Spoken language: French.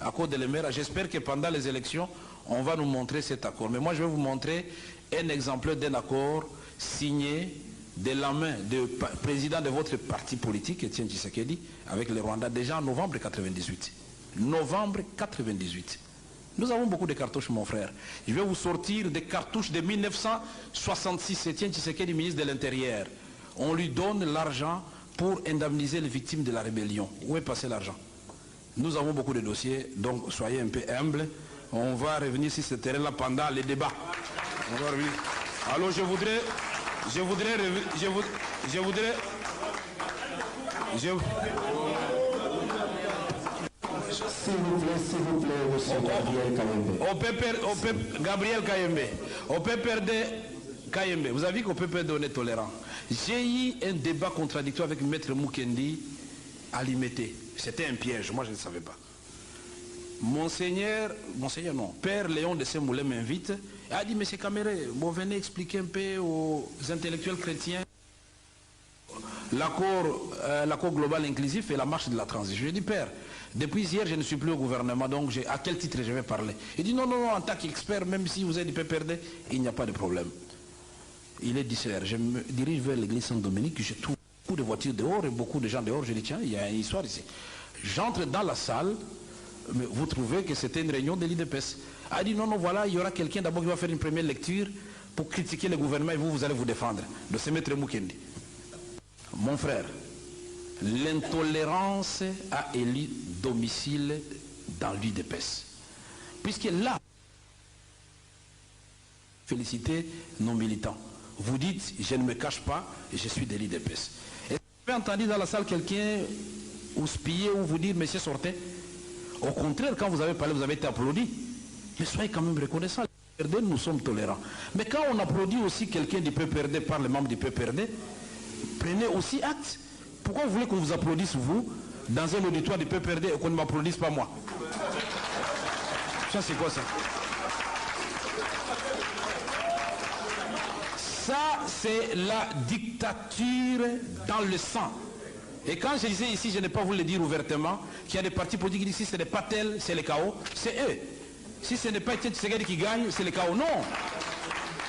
accord de l'Emera. J'espère que pendant les élections, on va nous montrer cet accord. Mais moi, je vais vous montrer un exemplaire d'un accord signé de la main du président de votre parti politique, Etienne Tshisekedi, avec le Rwanda, déjà en novembre 98. Novembre 98. Nous avons beaucoup de cartouches, mon frère. Je vais vous sortir des cartouches de 1966. Etienne Tshisekedi, ministre de l'Intérieur. On lui donne l'argent pour indemniser les victimes de la rébellion. Où est passé l'argent? Nous avons beaucoup de dossiers, donc soyez un peu humbles. On va revenir sur ce terrain-là pendant les débats. On va revenir. Alors je voudrais, s'il vous plaît, monsieur Gabriel Kayembe. Gabriel Kayembe. Au PPRD Kayembe. Vous avez vu qu'au PPRD on est tolérant. J'ai eu un débat contradictoire avec Maître Mukendi à Limité. C'était un piège, moi je ne savais pas. Monseigneur non, Père Léon de Saint-Moulin m'invite. Il a dit, monsieur Caméré, bon, venez expliquer un peu aux intellectuels chrétiens l'accord global inclusif et la marche de la transition. Je dis, Père, depuis hier, je ne suis plus au gouvernement, donc à quel titre je vais parler? Il dit, non, en tant qu'expert, même si vous êtes du PPRD, il n'y a pas de problème. Il est 10h, je me dirige vers l'église Saint-Dominique, je trouve beaucoup de voitures dehors et beaucoup de gens dehors. Je dis, tiens, il y a une histoire ici. J'entre dans la salle, mais vous trouvez que c'était une réunion de l'IDPS. Il a dit, non, voilà, il y aura quelqu'un d'abord qui va faire une première lecture pour critiquer le gouvernement et vous allez vous défendre. De ce maître Mukendi. Mon frère, l'intolérance a élu domicile dans l'IDPS. Puisque là, félicitez nos militants. Vous dites, je ne me cache pas, je suis de l'IDPS. Est-ce que vous avez entendu dans la salle quelqu'un ou spier ou vous dire, monsieur, sortez? Au contraire, quand vous avez parlé, vous avez été applaudi. Mais soyez quand même reconnaissants. Le PPRD, nous sommes tolérants. Mais quand on applaudit aussi quelqu'un du PPRD par les membres du PPRD, prenez aussi acte. Pourquoi vous voulez qu'on vous applaudisse, vous, dans un auditoire du PPRD et qu'on ne m'applaudisse pas moi? Ça, c'est quoi ça? Ça, c'est la dictature dans le sang. Et quand je disais ici, je n'ai pas voulu le dire ouvertement, qu'il y a des partis politiques qui disent si ce n'est pas tel, c'est le chaos, c'est eux. Si ce n'est pas Etienne Tshisekedi qui gagne, c'est le chaos. Non.